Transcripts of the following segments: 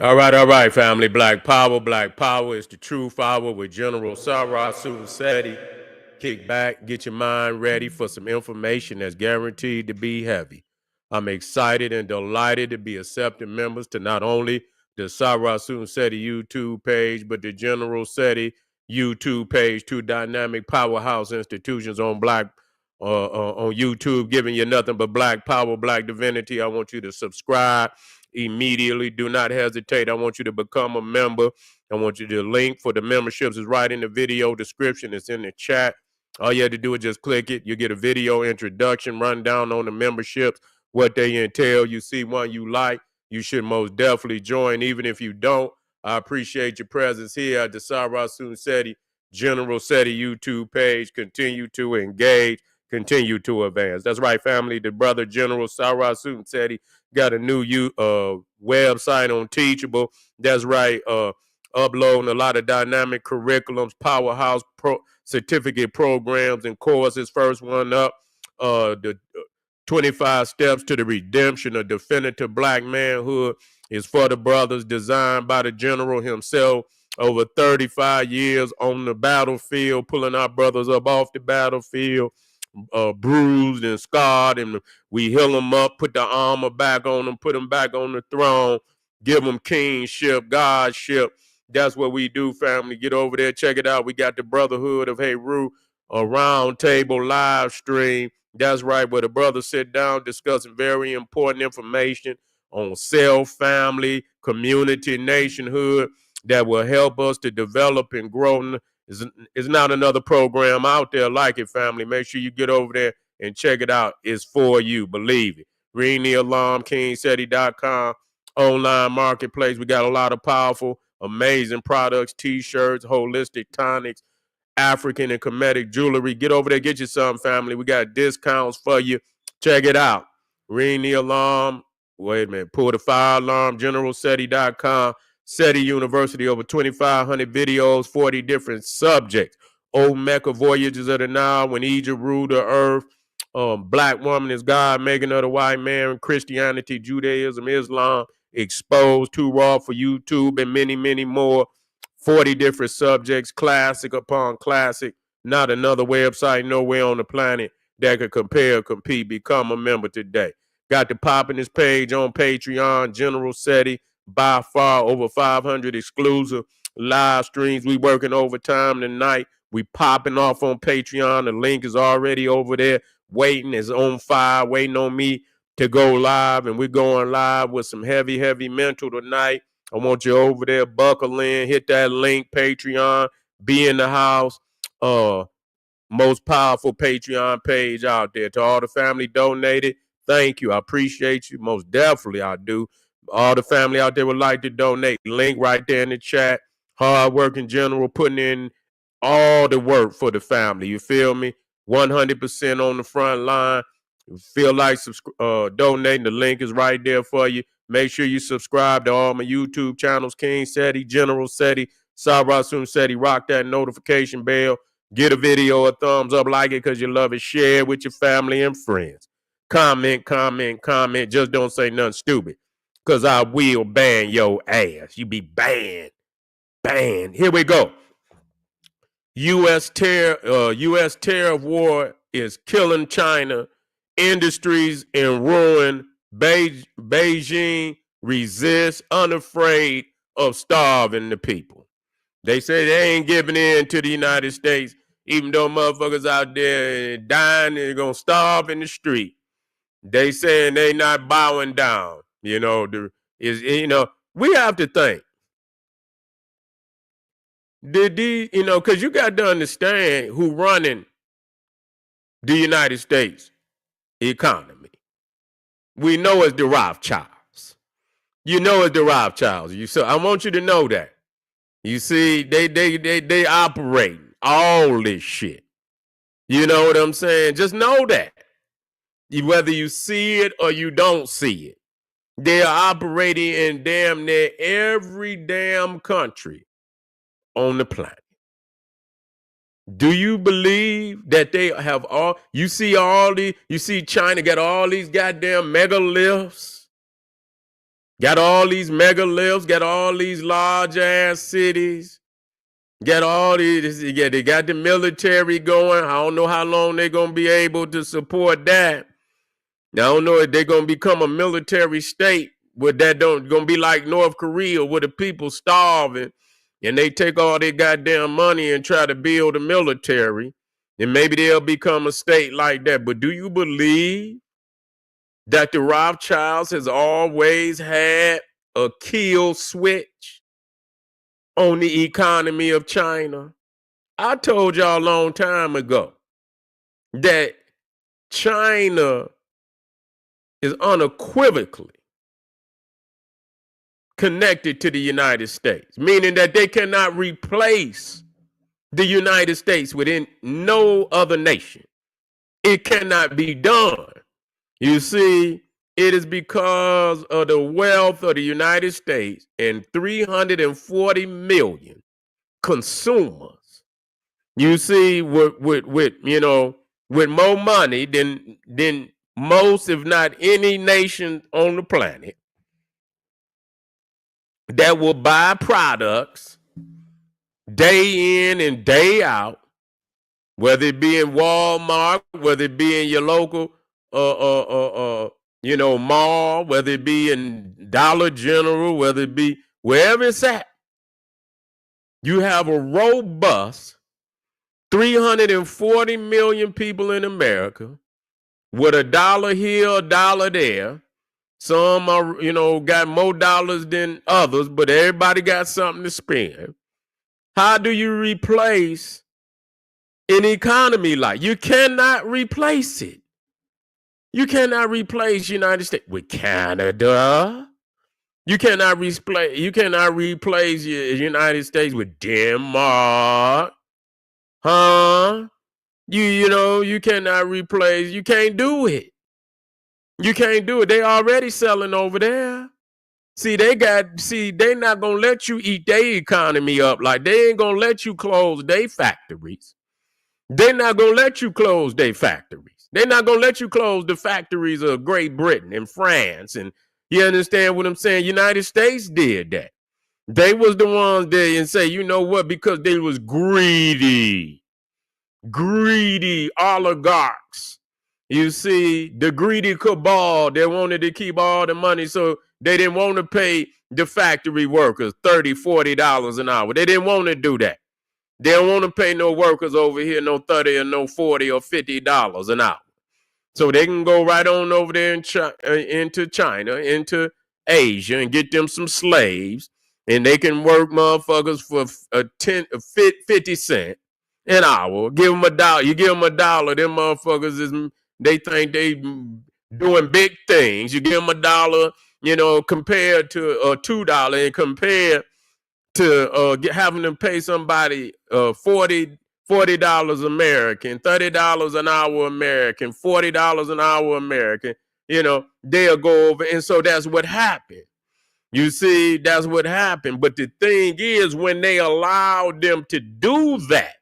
All right, family. Black Power. Black Power is the truth hour with General Sarah Seti. Kick back, get your mind ready for some information that's guaranteed to be heavy. I'm excited and delighted to be accepting members to not only the Sarah Seti YouTube page, but the General Seti YouTube page, two dynamic powerhouse institutions on YouTube, giving you nothing but black power, black divinity. I want you to subscribe immediately. Do not hesitate. I want you to become a member. I want you to link for the memberships is right in the video description. It's in the chat. All you have to do is just click it. You get a video introduction, rundown on the memberships, what they entail. You see one you like, you should most definitely join. Even if you don't, I appreciate your presence here at the Sarah Seti General Seti YouTube page. Continue to engage, continue to advance. That's right, family. The brother General Sarah Seti got a new website on Teachable. That's right. Uploading a lot of dynamic curriculums, powerhouse certificate programs and courses. First one up, the 25 Steps to the Redemption of Definitive Black Manhood is for the brothers, designed by the general himself. Over 35 years on the battlefield, pulling our brothers up off the battlefield, bruised and scarred, and we heal them up, put the armor back on them, put them back on the throne, give them kingship, godship. That's what we do, family. Get over there, check it out. We got the Brotherhood of Heru, a round table live stream. That's right, where the brothers sit down discussing very important information on self, family, community, nationhood that will help us to develop and grow. It's not another program out there like it, family. Make sure you get over there and check it out. It's for you. Believe it. Ring the alarm, kingseti.com, online marketplace. We got a lot of powerful, amazing products, t-shirts, holistic tonics, African and Kemetic jewelry. Get over there, get you some, family. We got discounts for you. Check it out. Ring the alarm. Wait a minute. Pull the fire alarm, generalseti.com. SETI University, over 2,500 videos, 40 different subjects. Old Mecca Voyages of the Nile, when Egypt ruled the earth. Black woman is God, making her the white man. Christianity, Judaism, Islam, exposed, too raw for YouTube, and many, many more. 40 different subjects, classic upon classic. Not another website nowhere on the planet that could compare or compete. Become a member today. Got the popping this page on Patreon, General SETI. By far over 500 exclusive live streams. We working overtime tonight. We popping off on Patreon. The link is already over there waiting. It's on fire, waiting on me to go live. And we're going live with some heavy, heavy mental tonight. I want you over there, buckle in, hit that link, Patreon, be in the house. Most powerful Patreon page out there. To all the family donated, thank you. I appreciate you. Most definitely I do. All the family out there would like to donate. Link right there in the chat. Hard working general, putting in all the work for the family. You feel me? 100% on the front line. You feel like donating, the link is right there for you. Make sure you subscribe to all my YouTube channels, King SETI, General SETI, Sarah SETI. Rock that notification bell. Get a video a thumbs up, like it because you love it. Share it with your family and friends. Comment, comment, comment. Just don't say nothing stupid, because I will ban your ass. You be banned. Banned. Here we go. U.S. tariff war is killing China. Industries in ruin. Beijing resists, unafraid of starving the people. They say they ain't giving in to the United States, even though motherfuckers out there dying and gonna starve in the street. They saying they not bowing down. We have to think. Because you got to understand who running the United States economy. We know it's the Rothschilds. You know it's the Rothschilds. So I want you to know that. You see, they operate all this shit. You know what I'm saying? Just know that. Whether you see it or you don't see it, they're operating in damn near every damn country on the planet. Do you believe that they have you see China got all these goddamn megaliths? Got all these megaliths, got all these large ass cities, got all these, yeah, they got the military going. I don't know how long they're going to be able to support that. Now, I don't know if they're going to become a military state where that don't going to be like North Korea where the people starving and they take all their goddamn money and try to build a military. And maybe they'll become a state like that. But do you believe that the Rothschilds has always had a kill switch on the economy of China? I told y'all a long time ago that China is unequivocally connected to the United States, meaning that they cannot replace the United States within no other nation. It cannot be done. You see, it is because of the wealth of the United States and 340 million consumers. You see, with more money than most, if not any nation on the planet, that will buy products day in and day out, whether it be in Walmart, whether it be in your local mall, whether it be in Dollar General, whether it be wherever it's at. You have a robust 340 million people in America with a dollar here, a dollar there. Some are, got more dollars than others, but everybody got something to spend. How do you replace an economy like? You cannot replace it. You cannot replace United States with Canada. You cannot replace United States with Denmark. Huh? You cannot replace, you can't do it. You can't do it. They already selling over there. See, they not gonna let you eat their economy up. Like, they ain't gonna let you close their factories. They're not gonna let you close their factories. They're not gonna let you close the factories of Great Britain and France. And you understand what I'm saying? United States did that. They was the ones there and say, you know what? Because they was greedy oligarchs. You see, the greedy cabal, they wanted to keep all the money, so they didn't want to pay the factory workers $30, $40 an hour. They didn't want to do that. They don't want to pay no workers over here no 30 or no 40 or $50 an hour. So they can go right on over there into China, into Asia, and get them some slaves, and they can work motherfuckers for 50 cents an hour. Give them $1. You give them $1, them motherfuckers they think they doing big things. You give them $1, compared to $2, and compared to having them pay somebody $40 American, $30 an hour American, $40 an hour American. They'll go over, and so that's what happened. You see, that's what happened. But the thing is, when they allowed them to do that,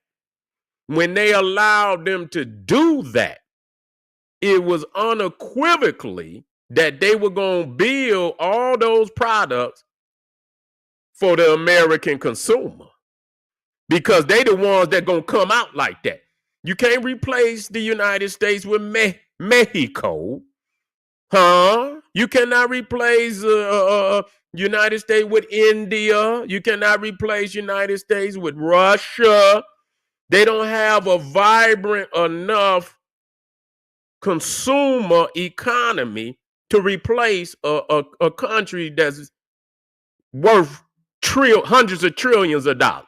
it was unequivocally that they were going to build all those products for the American consumer, because they the ones that going to come out like that. You can't replace the United States with Mexico. Huh? You cannot replace United States with India. You cannot replace United States with Russia. They don't have a vibrant enough consumer economy to replace a country that's worth hundreds of trillions of dollars.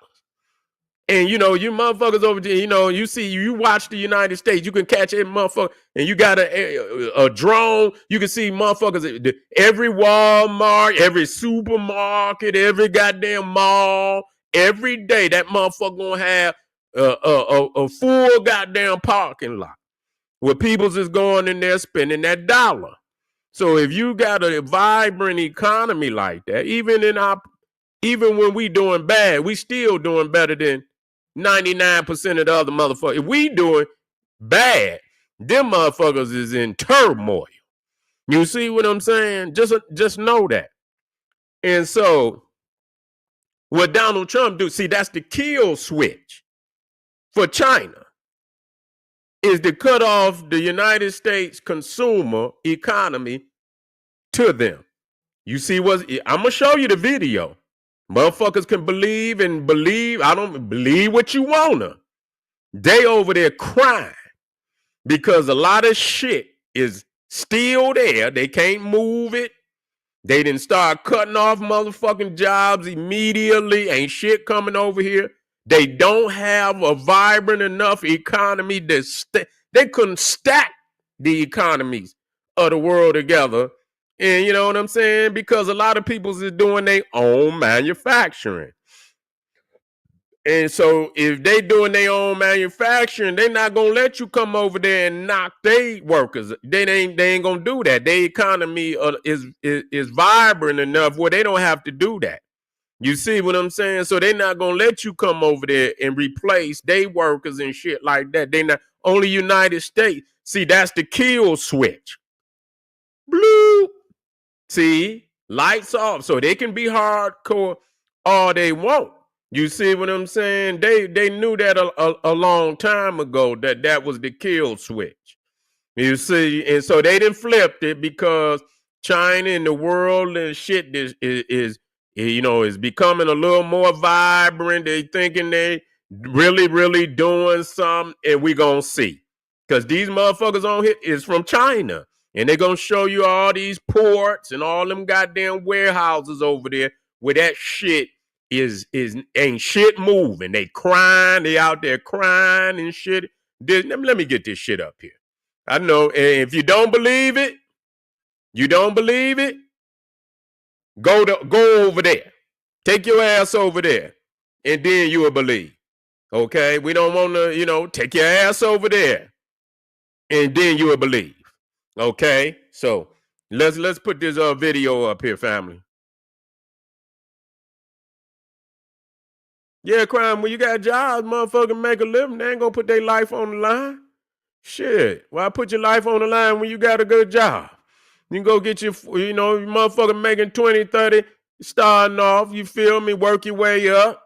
And you motherfuckers over there, you watch the United States, you can catch a motherfucker, and you got a drone, you can see motherfuckers, every Walmart, every supermarket, every goddamn mall, every day that motherfucker gonna have a full goddamn parking lot where people's is going in there spending that dollar. So if you got a vibrant economy like that, even when we doing bad, we still doing better than 99% of the other motherfuckers. If we doing bad, them motherfuckers is in turmoil. You see what I'm saying? Just know that. And so what Donald Trump do, see, that's the kill switch for China, is to cut off the United States consumer economy to them. You see what I'm gonna show you the video. Motherfuckers can believe and believe. I don't believe what you wanna. They over there crying because a lot of shit is still there. They can't move it. They didn't start cutting off motherfucking jobs immediately. Ain't shit coming over here. They don't have a vibrant enough economy that they couldn't stack the economies of the world together. And you know what I'm saying? Because a lot of people is doing their own manufacturing. And so if they doing their own manufacturing, they're not gonna let you come over there and knock their workers. They ain't gonna do that. Their economy is vibrant enough where they don't have to do that. You see what I'm saying? So they're not gonna let you come over there and replace their workers and shit like that. They not only United States. See, that's the kill switch. Blue. See, lights off. So they can be hardcore all they want. You see what I'm saying? They knew that a long time ago that was the kill switch. You see, and so they didn't flip it because China and the world and shit is becoming a little more vibrant. They thinking they really doing something, and we gonna see. Because these motherfuckers on here is from China. And they're gonna show you all these ports and all them goddamn warehouses over there where that shit is ain't shit moving. They crying, they out there crying and shit. Let me get this shit up here. I know, and if you don't believe it, go over there. Take your ass over there, and then you will believe. Okay? We don't want to, take your ass over there, and then you will believe. Okay? So let's put this video up here, family. Yeah, crime, when you got jobs, motherfucker make a living, they ain't gonna put their life on the line. Shit, why put your life on the line when you got a good job? You can go get your motherfucker making 20, 30, starting off, you feel me, work your way up.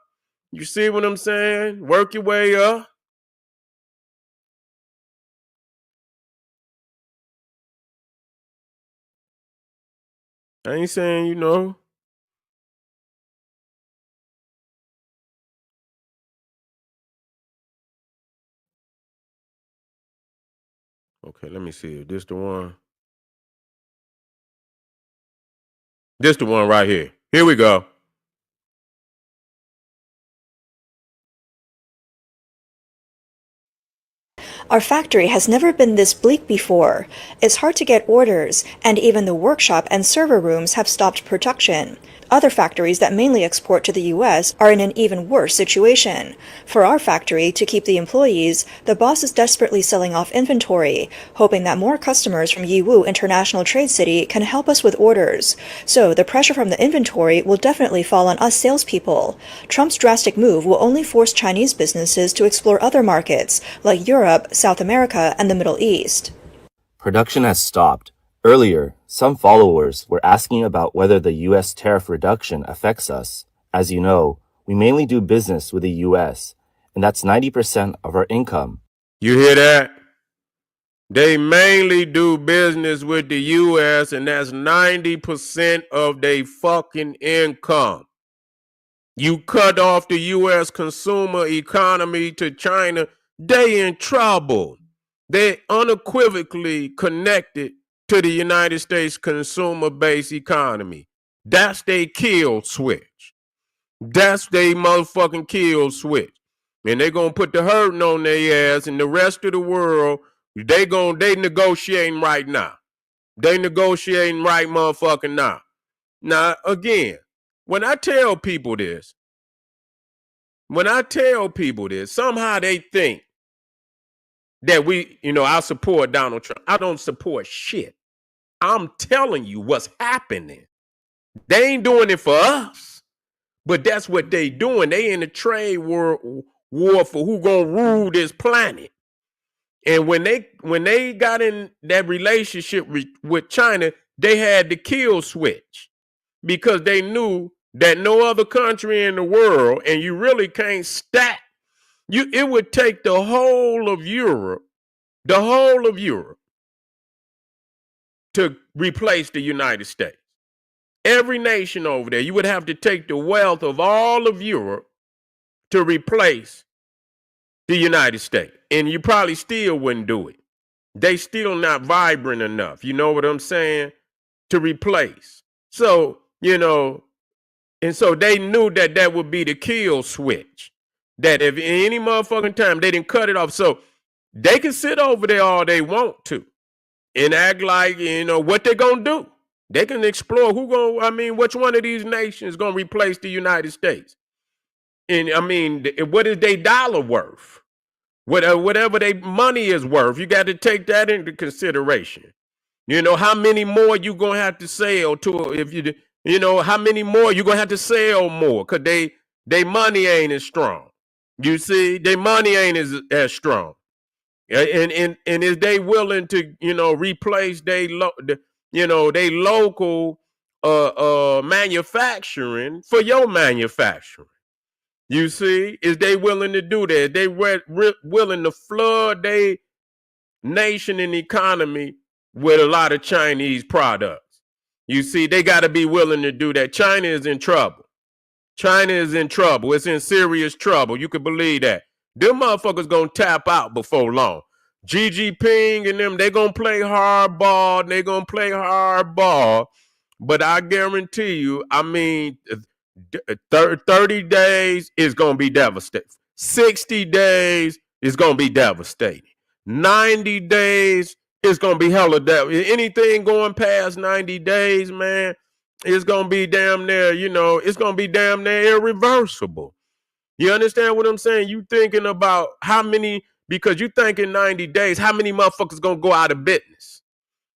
You see what I'm saying? Work your way up. I ain't saying, Okay, let me see if this the one. This the one right here. Here we go. Our factory has never been this bleak before. It's hard to get orders, and even the workshop and server rooms have stopped production. Other factories that mainly export to the US are in an even worse situation. For our factory, to keep the employees, the boss is desperately selling off inventory, hoping that more customers from Yiwu International Trade City can help us with orders. So the pressure from the inventory will definitely fall on us salespeople. Trump's drastic move will only force Chinese businesses to explore other markets, like Europe, South America, and the Middle East. Production has stopped. Earlier, some followers were asking about whether the U.S. tariff reduction affects us. As you know, we mainly do business with the U.S., and that's 90% of our income. You hear that? They mainly do business with the U.S., and that's 90% of their fucking income. You cut off the U.S. consumer economy to China, they in trouble. They unequivocally connected to the United States consumer-based economy. That's their kill switch. That's their motherfucking kill switch. And they gonna put the hurting on their ass, and the rest of the world, they negotiating right now. They negotiating right motherfucking now. Now, again, when I tell people this, somehow they think that I support Donald Trump. I don't support shit. I'm telling you what's happening. They ain't doing it for us, but that's what they doing. They in a trade war for who gonna rule this planet. And when they got in that relationship with China, they had the kill switch. because they knew that no other country in the world, and you really can't stack. It would take the whole of Europe, to replace the United States. Every nation over there, you would have to take the wealth of all of Europe to replace the United States. And you probably still wouldn't do it. They still not vibrant enough. You know what I'm saying? To replace. So, and so they knew that that would be the kill switch. That if any motherfucking time they didn't cut it off. So they can sit over there all they want to and act like, what they gonna do. They can explore which one of these nations gonna replace the United States. And what is their dollar worth? Whatever their money is worth, you got to take that into consideration. How many more you gonna have to sell to how many more you gonna have to sell more because they money ain't as strong. You see, their money ain't as strong. And is they willing to replace they local manufacturing for your manufacturing? You see, is they willing to do that? They willing to flood their nation and economy with a lot of Chinese products. You see, they got to be willing to do that. China is in trouble. China is in trouble. It's in serious trouble. You can believe that. Them motherfuckers gonna tap out before long. Xi Jinping and them, they gonna play hardball. But I guarantee you, 30 days is gonna be devastating. 60 days is gonna be devastating. 90 days is gonna be hella devastating. Anything going past 90 days, man, it's gonna be damn near, it's gonna be damn near irreversible. You understand what I'm saying? You thinking about because you think in 90 days, how many motherfuckers gonna go out of business?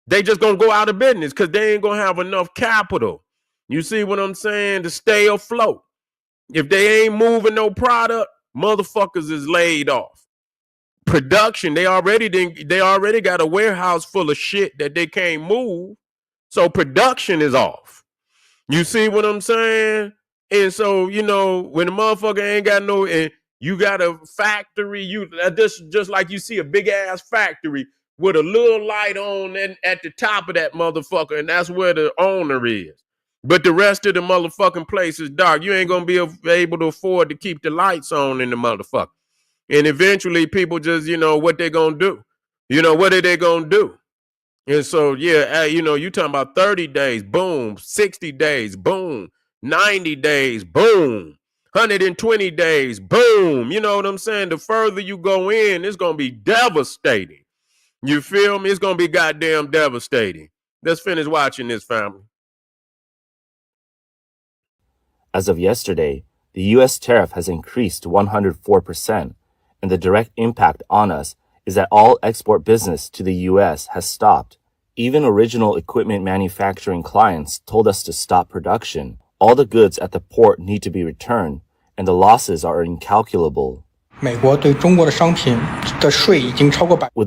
They just gonna go out of business because they ain't gonna have enough capital. You see what I'm saying? To stay afloat. If they ain't moving no product, motherfuckers is laid off. Production, they already got a warehouse full of shit that they can't move. So production is off. You see what I'm saying? And so, when the motherfucker ain't got and you got a factory, just like you see a big ass factory with a little light on at the top of that motherfucker, and that's where the owner is. But the rest of the motherfucking place is dark. You ain't gonna be able to afford to keep the lights on in the motherfucker. And eventually people just, what they gonna do? What are they gonna do? And so, you talking about 30 days, boom, 60 days, boom, 90 days, boom, 120 days, boom. You know what I'm saying? The further you go in, it's going to be devastating. You feel me? It's going to be goddamn devastating. Let's finish watching this, family. As of yesterday, the U.S. tariff has increased to 104%, and the direct impact on us is that all export business to the U.S. has stopped. Even original equipment manufacturing clients told us to stop production. All the goods at the port need to be returned, and the losses are incalculable. With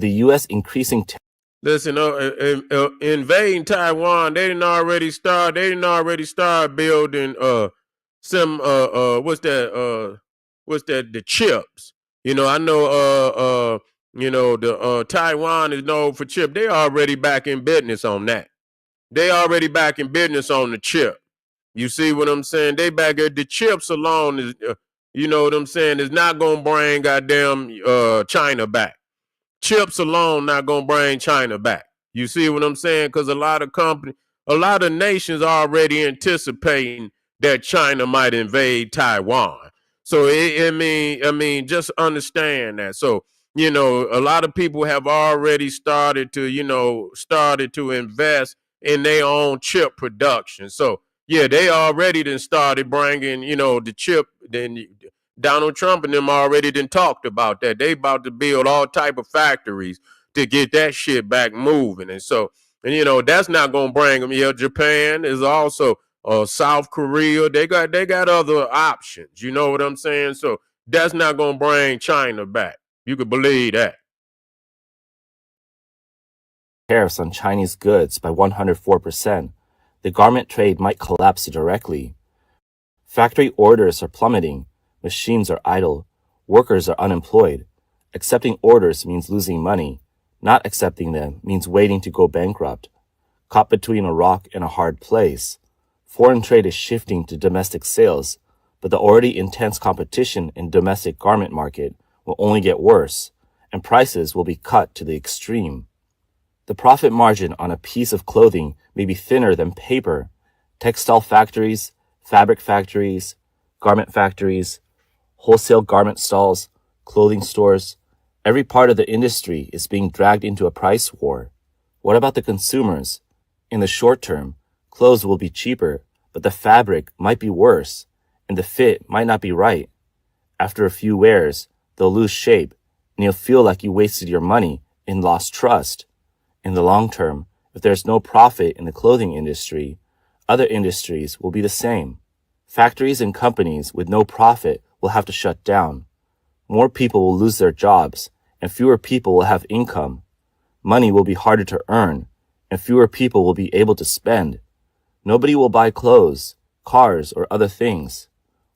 the U.S. increasing Listen, invading Taiwan, they didn't already start building the chips. I know Taiwan is known for chip. They already back in business on that. They already back in business on the chip. You see what I'm saying? They back at the chips alone is, you know what I'm saying, is not gonna bring goddamn China back. Chips alone not gonna bring China back. You see what I'm saying? Because a lot of nations are already anticipating that China might invade Taiwan. So just understand that. So a lot of people have already started to invest in their own chip production. So yeah, they already done started bringing the chip. Then Donald Trump and them already done talked about that. They about to build all type of factories to get that shit back moving. And so, that's not gonna bring them. Yeah, Japan is also South Korea. They got other options. You know what I'm saying? So that's not gonna bring China back. You could believe that. Tariffs on Chinese goods by 104%. the garment trade might collapse directly. Factory orders are plummeting, machines are idle, workers are unemployed. Accepting orders means losing money. Not accepting them means waiting to go bankrupt. Caught between a rock and a hard place. Foreign trade is shifting to domestic sales, but the already intense competition in domestic garment market will only get worse, and prices will be cut to the extreme. The profit margin on a piece of clothing may be thinner than paper. Textile factories, fabric factories, garment factories, wholesale garment stalls, clothing stores, every part of the industry is being dragged into a price war. What about the consumers? In the short term, clothes will be cheaper, but the fabric might be worse, and the fit might not be right. After a few wears, they'll lose shape, and you'll feel like you wasted your money and lost trust. In the long term, if there's no profit in the clothing industry, other industries will be the same. Factories and companies with no profit will have to shut down. More people will lose their jobs, and fewer people will have income. Money will be harder to earn, and fewer people will be able to spend. Nobody will buy clothes, cars, or other things.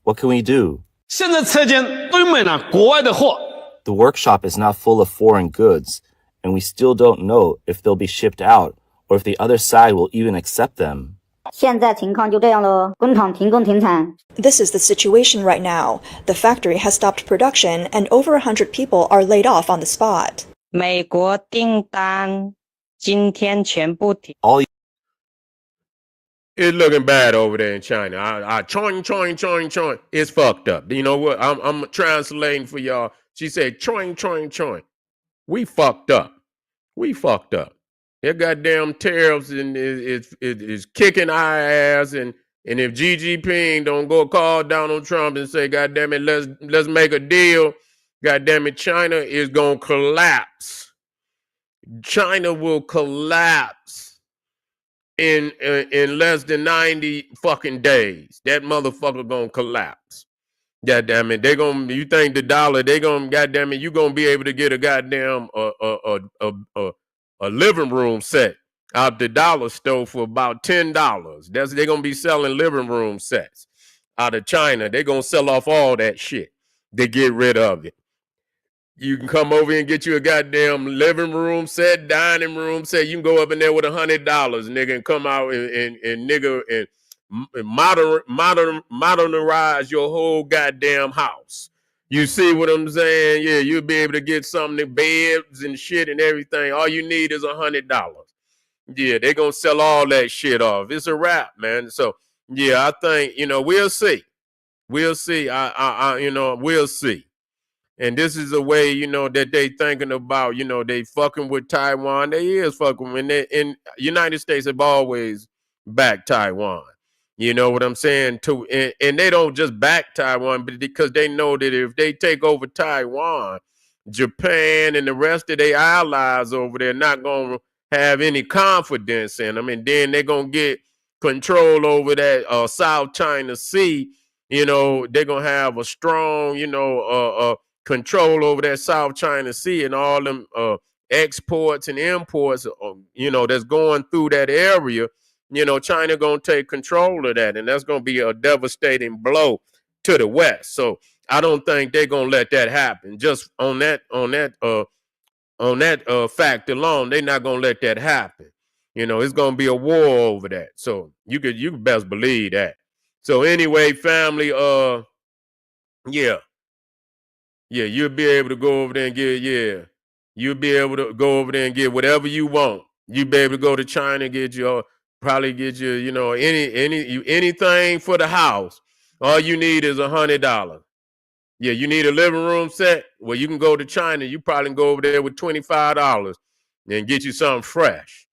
What can we do? 现在车间堆满了国外的货。 The workshop is not full of foreign goods, and we still don't know if they'll be shipped out or if the other side will even accept them. 现在情况就这样咯，工厂停工停产。 This is the situation right now. The factory has stopped production and over 100 people are laid off on the spot. 美国订单今天全部停。 All It's looking bad over there in China. Choing. It's fucked up. You know what? I'm translating for y'all. She said, choing. We fucked up. Their goddamn tariffs and is kicking our ass. And if Xi Jinping don't go call Donald Trump and say, goddamn it, let's make a deal. Goddamn it, China is gonna collapse. China will collapse. In less than 90 fucking days. That motherfucker gonna collapse. Goddamn it. You think the dollar, goddamn it, you gonna be able to get a goddamn a living room set out the dollar store for about $10. They're gonna be selling living room sets out of China. They're gonna sell off all that shit. They get rid of it. You can come over and get you a goddamn living room set, dining room set. You can go up in there with $100, nigga, and come out and nigga and modernize your whole goddamn house. You see what I'm saying? Yeah, you'll be able to get something, beds and shit and everything. All you need is $100. Yeah, they're gonna sell all that shit off. It's a wrap, man. So yeah, I think we'll see. We'll see. We'll see. And this is a way, that they thinking about, they fucking with Taiwan. They is fucking when they in United States have always backed Taiwan. You know what I'm saying? And they don't just back Taiwan, but because they know that if they take over Taiwan, Japan and the rest of their allies over there not gonna have any confidence in them, and then they're gonna get control over that South China Sea. They're gonna have a strong, control over that South China Sea and all them exports and imports, that's going through that area. China gonna take control of that, and that's gonna be a devastating blow to the West. So I don't think they're gonna let that happen. Just on that fact alone, they're not gonna let that happen. It's gonna be a war over that. So you could best believe that. So anyway, family, yeah, you'll be able to go over there and you'll be able to go over there and get whatever you want. You'll be able to go to China and get anything for the house. All you need is $100. Yeah, you need a living room set. Well, you can go to China. You probably can go over there with $25 and get you something fresh.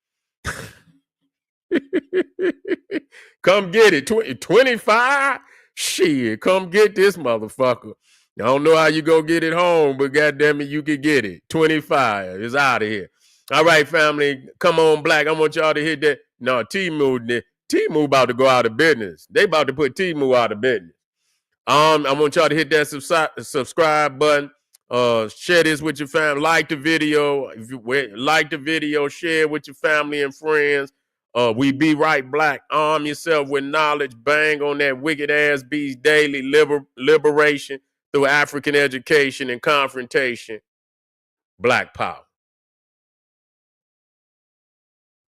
Come get it. 25? Shit, come get this motherfucker. I don't know how you go get it home, but goddamn it, you can get it. 25 is out of here. All right, family, come on, Black. I want y'all to hit that. No, Temu about to go out of business. They about to put Temu out of business. I want y'all to hit that subscribe button. Share this with your family. Like the video. If you like the video, share it with your family and friends. We be right black. Arm yourself with knowledge. Bang on that wicked ass beast daily. Liberation through African education and confrontation. Black power.